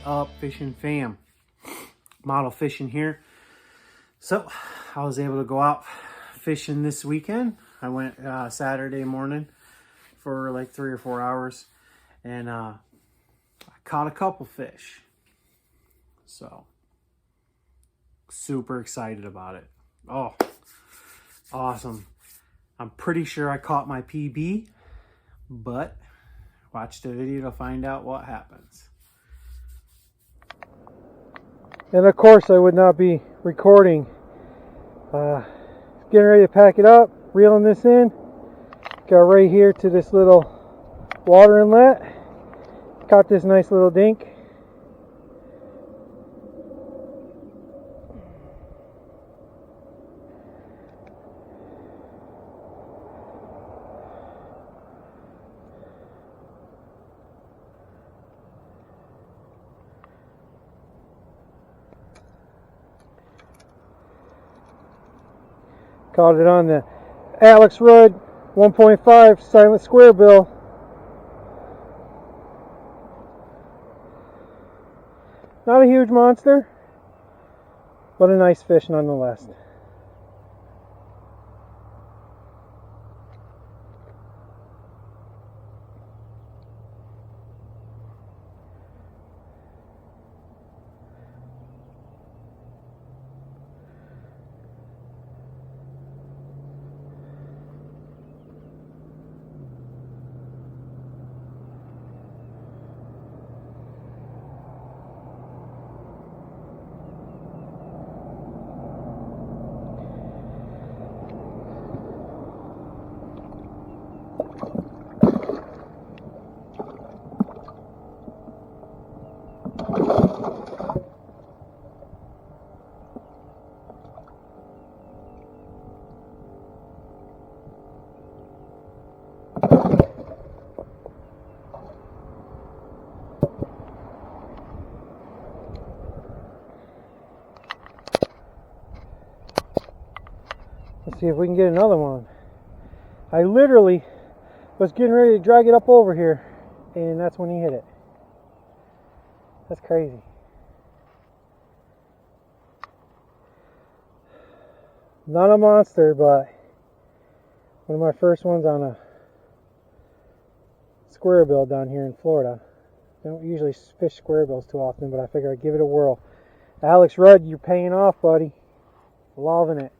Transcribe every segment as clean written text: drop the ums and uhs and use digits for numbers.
up, fishing fam? Model fishing here. So I was able to go out fishing this weekend. I went Saturday morning for like 3 or 4 hours, and I caught a couple fish. So super excited about it. Oh, awesome. I'm pretty sure I caught my PB, but watch the video to find out what happens. And of course I would not be recording. Getting ready to pack it up, reeling this in. Got right here to this little water inlet. Caught this nice little dink. Caught it on the Alex Rudd 1.5 silent square bill. Not a huge monster, but a nice fish nonetheless. Let's see if we can get another one. I literally was getting ready to drag it up over here, and that's when he hit it. That's crazy. Not a monster, but one of my first ones on a square bill down here in Florida. I don't usually fish square bills too often, but I figured I'd give it a whirl. Alex Rudd, you're paying off, buddy. Loving it.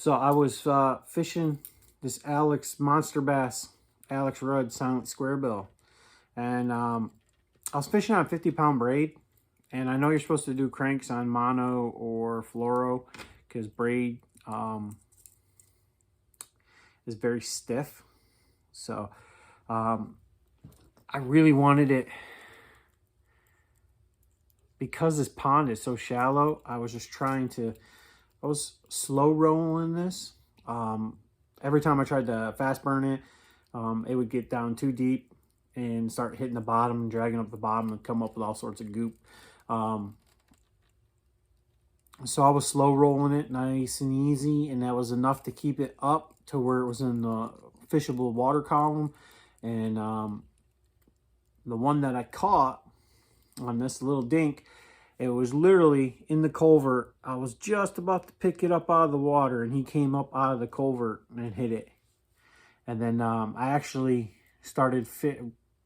So I was fishing this monster bass, Alex Rudd silent square bill. And I was fishing on a 50-pound braid. And I know you're supposed to do cranks on mono or fluoro because braid is very stiff. So I really wanted it because this pond is so shallow. I was just trying to, I was slow rolling this. Every time I tried to fast burn it, it would get down too deep and start hitting the bottom and dragging up the bottom and come up with all sorts of goop. So I was slow rolling it nice and easy, and that was enough to keep it up to where it was in the fishable water column. And the one that I caught on this little dink, it was literally in the culvert. I was just about to pick it up out of the water, and he came up out of the culvert and hit it. And then I actually started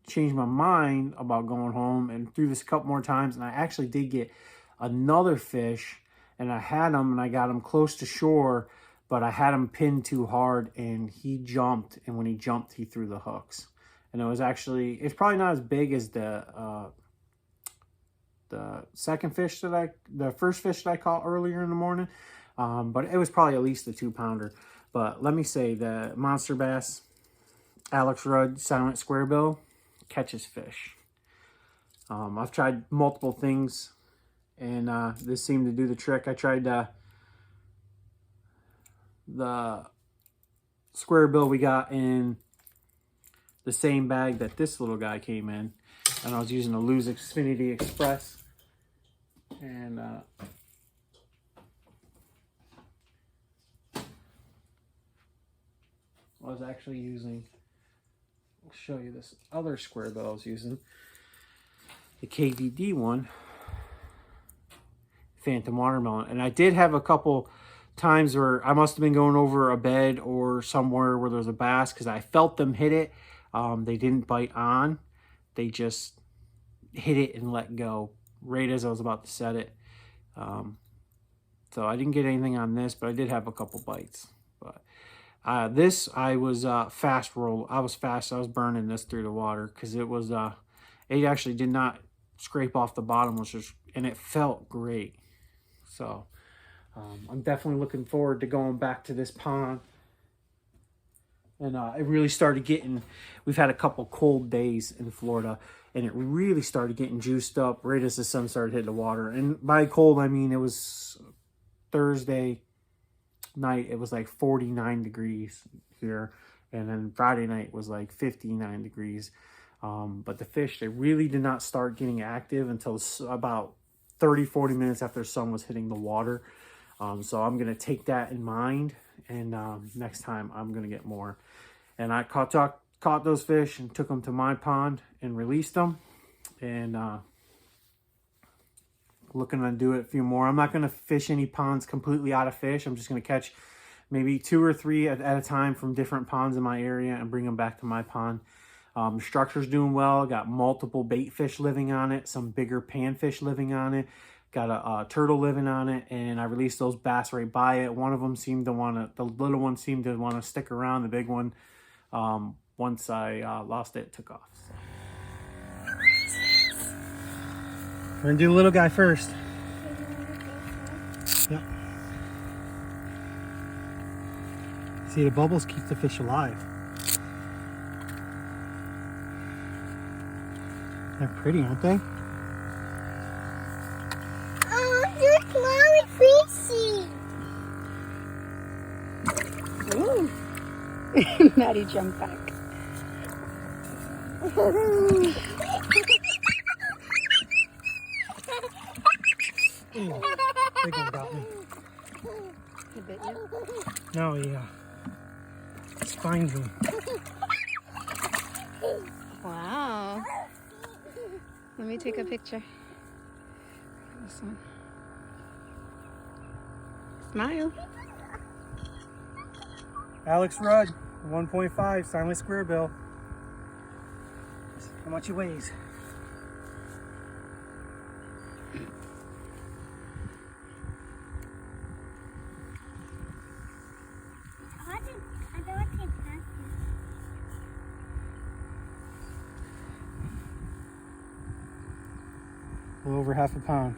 changed my mind about going home and threw this a couple more times, and I actually did get another fish, and I had him and I got him close to shore, but I had him pinned too hard and he jumped, and when he jumped he threw the hooks. And it was actually, it's probably not as big as the first fish that I caught earlier in the morning, but it was probably at least a 2-pounder. But let me say, the monster bass Alex Rudd silent square bill catches fish. I've tried multiple things, and this seemed to do the trick. I tried the square bill we got in the same bag that this little guy came in, and I was using a Lose Xfinity Express, and I was actually using, I'll show you this other square bill I was using, the KVD one, Phantom Watermelon. And I did have a couple times where I must have been going over a bed or somewhere where there's a bass, because I felt them hit it. They didn't bite on, they just hit it and let go right as I was about to set it. So I didn't get anything on this, but I did have a couple bites. But this, I was fast roll. I was burning this through the water, because it was it actually did not scrape off the bottom, and it felt great. So I'm definitely looking forward to going back to this pond. And it really started getting, we've had a couple cold days in Florida, and it really started getting juiced up right as the sun started hitting the water. And by cold, I mean it was Thursday night, it was like 49 degrees here, and then Friday night was like 59 degrees. But the fish, they really did not start getting active until about 30-40 minutes after the sun was hitting the water. So I'm going to take that in mind, and next time I'm going to get more. And I caught those fish and took them to my pond and released them, and looking to do it a few more. I'm not going to fish any ponds completely out of fish. I'm just going to catch maybe 2 or 3 at a time from different ponds in my area and bring them back to my pond. The structure's doing well. Got multiple bait fish living on it, some bigger panfish living on it, got a turtle living on it, and I released those bass right by it. One of them seemed to want to, the little one seemed to want to stick around. The big one, once I lost it, took off. So. We're gonna do the little guy first. Yep. See, the bubbles keep the fish alive. They're pretty, aren't they? Oh, look, Mommy fishy. Ooh. Maddie jumped back. Ooh, big one got me. He bit you? No, he spines me. Wow. Let me take a picture. This one. Smile. Alex Rudd, 1.5, silent square bill. How much he weighs? little over half a pound.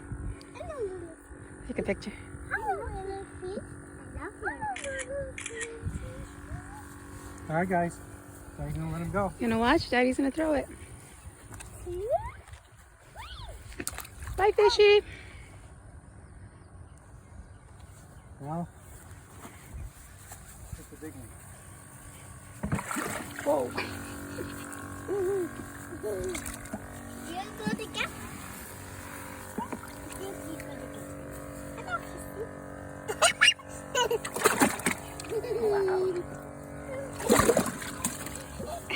Take a picture. All right, guys. I'm gonna let him go. You gonna watch? Daddy's gonna throw it. Bye, fishy. Well, that's a big one. Whoa.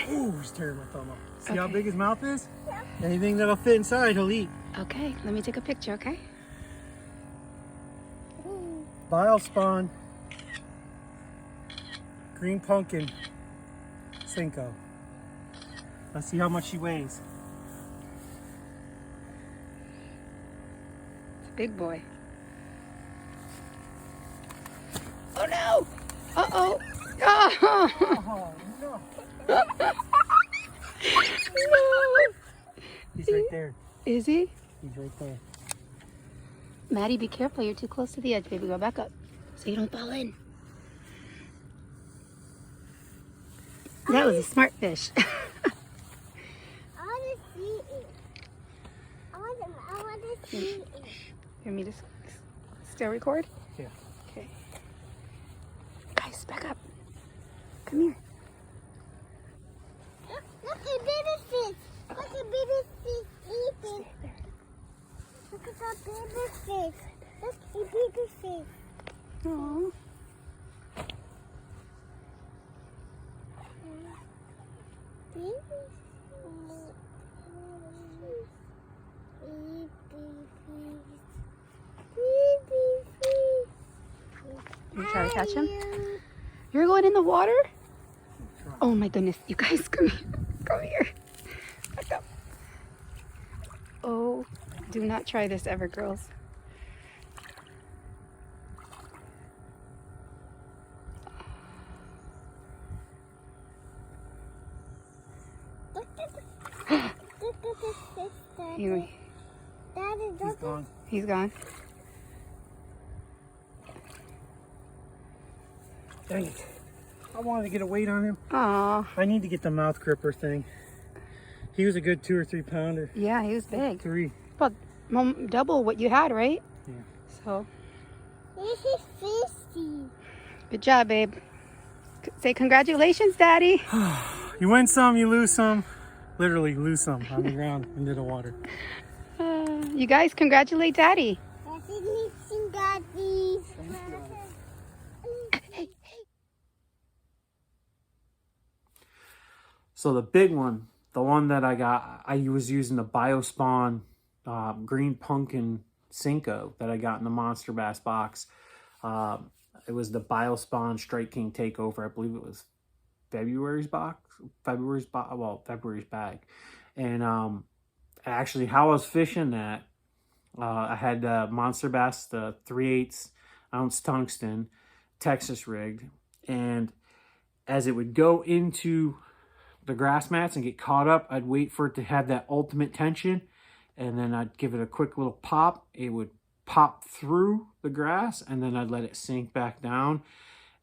Ooh, he's tearing my thumb up. See how big his mouth is? Anything that'll fit inside, he'll eat. Okay, let me take a picture, okay? Bile spawn. Green pumpkin. Cinco. Let's see how much she weighs. It's a big boy. Oh no! Uh-oh! Oh! Oh, no. No! He's right there. Is he? He's right there. Maddie, be careful. You're too close to the edge, baby. Go back up so you don't fall in. That was a smart fish. I want to see it. I want to see it. You want me to still record? Yeah. Okay. Guys, back up. Come here. Look at baby fish. Look at baby fish eating. Stay there. Look at the baby fish. Look at baby fish. Aww. Baby You try to catch him? You're going in the water? Oh my goodness, you guys, come here. Come here. Back up. Oh, do not try this ever, girls. Look at the fish, Daddy. Anyway, Daddy, He's look at gone. he's gone. Dang it. I wanted to get a weight on him. Aw, I need to get the mouth gripper thing. He was a good 2 or 3 pounder. yeah, he was big. 3. Well, double what you had, right? Yeah. So, this is fishy. good job, babe. Say congratulations, Daddy. You win some, you lose some. Literally lose some on the ground into the water. You guys congratulate Daddy. That's it, Daddy. So the big one, the one that I got, I was using the Biospawn green pumpkin Cinco that I got in the Monster Bass box. It was the Biospawn Strike King Takeover. I believe it was February's bag. And actually, how I was fishing that, I had Monster Bass, the 3/8 ounce tungsten, Texas rigged, and as it would go into the grass mats and get caught up, I'd wait for it to have that ultimate tension, and then I'd give it a quick little pop. It would pop through the grass, and then I'd let it sink back down.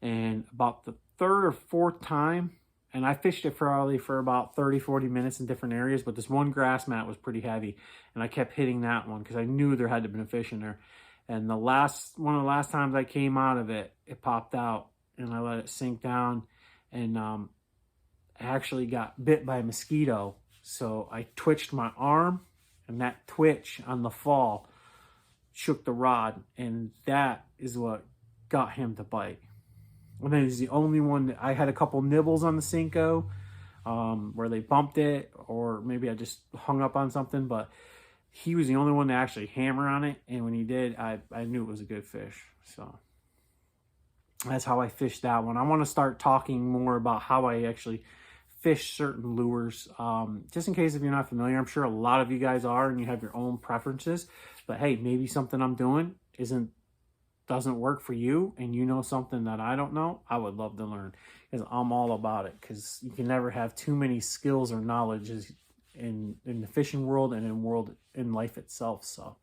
And about the 3rd or 4th time, and I fished it probably for about 30-40 minutes in different areas, but this one grass mat was pretty heavy, and I kept hitting that one because I knew there had to have been a fish in there. And one of the last times I came out of it, it popped out, and I let it sink down, and I actually got bit by a mosquito. So I twitched my arm, and that twitch on the fall shook the rod, and that is what got him to bite. And then he's the only one that I had a couple nibbles on the Cinco where they bumped it, or maybe I just hung up on something, but he was the only one to actually hammer on it. And when he did, I knew it was a good fish. So that's how I fished that one. I want to start talking more about how I actually fish certain lures. Just in case if you're not familiar, I'm sure a lot of you guys are and you have your own preferences. But hey, maybe something I'm doing doesn't work for you, and you know something that I don't know. I would love to learn, because I'm all about it, because you can never have too many skills or knowledge in the fishing world and in life itself. So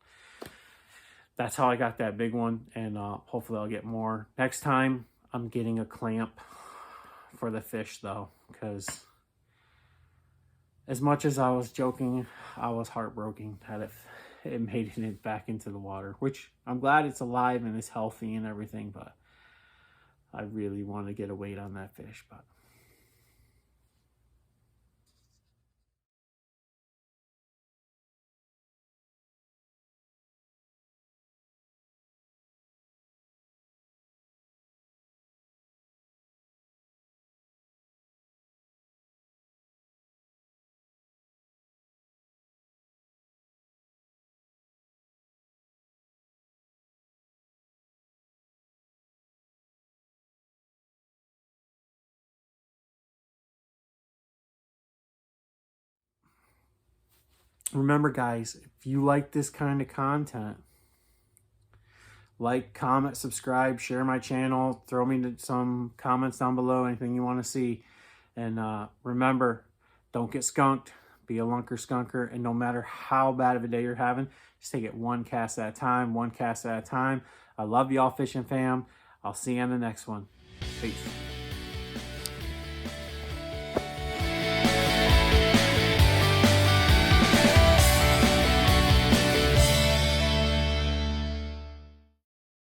that's how I got that big one, and hopefully I'll get more. Next time I'm getting a clamp for the fish though, because as much as I was joking, I was heartbroken that it made it back into the water, which I'm glad it's alive and it's healthy and everything, but I really want to get a weight on that fish. But remember, guys, if you like this kind of content, like, comment, subscribe, share my channel, throw me some comments down below, anything you want to see. And remember, don't get skunked. Be a lunker skunker. And no matter how bad of a day you're having, just take it one cast at a time, one cast at a time. I love y'all, fishing fam. I'll see you on the next one. Peace.